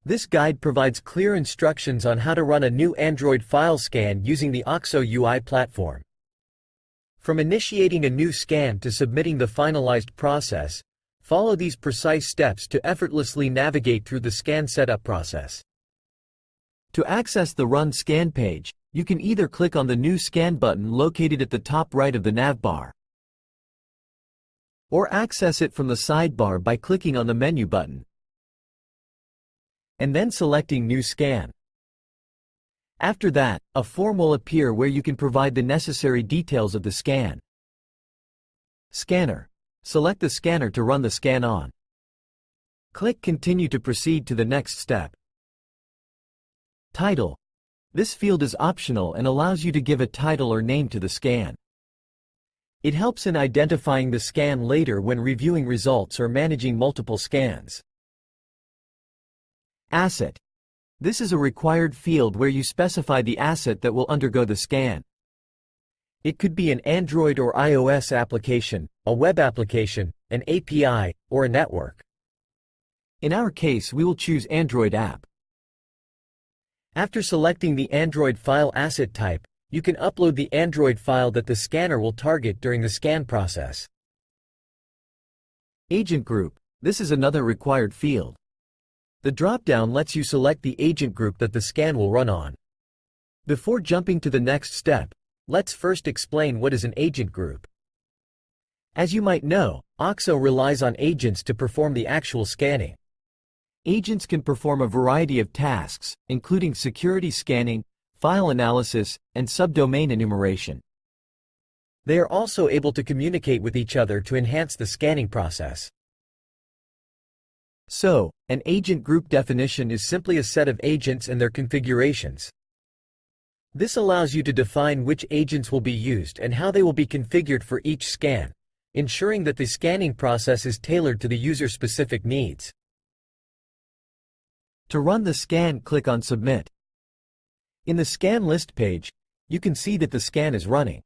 This guide provides clear instructions on how to run a new Android file scan using the Oxo UI platform. From initiating a new scan to submitting the finalized process, follow these precise steps to effortlessly navigate through the scan setup process. To access the Run Scan page, you can either click on the New Scan button located at the top right of the navbar, or access it from the sidebar by clicking on the Menu button, and then selecting New Scan. After that, a form will appear where you can provide the necessary details of the scan. Scanner. Select the scanner to run the scan on. Click Continue to proceed to the next step. Title. This field is optional and allows you to give a title or name to the scan. It helps in identifying the scan later when reviewing results or managing multiple scans. Asset. This is a required field where you specify the asset that will undergo the scan. It could be an Android or iOS application, a web application, an API, or a network. In our case, we will choose Android app. After selecting the Android file asset type, you can upload the Android file that the scanner will target during the scan process. Agent group. This is another required field. The drop-down lets you select the agent group that the scan will run on. Before jumping to the next step, let's first explain what is an agent group. As you might know, Oxo relies on agents to perform the actual scanning. Agents can perform a variety of tasks, including security scanning, file analysis, and subdomain enumeration. They are also able to communicate with each other to enhance the scanning process. So, an agent group definition is simply a set of agents and their configurations. This allows you to define which agents will be used and how they will be configured for each scan, ensuring that the scanning process is tailored to the user-specific needs. To run the scan, click on Submit. In the Scan List page, you can see that the scan is running.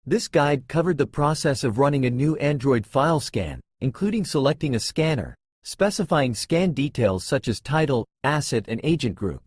This guide covered the process of running a new Android file scan, including selecting a scanner, specifying scan details such as title, asset, and agent group.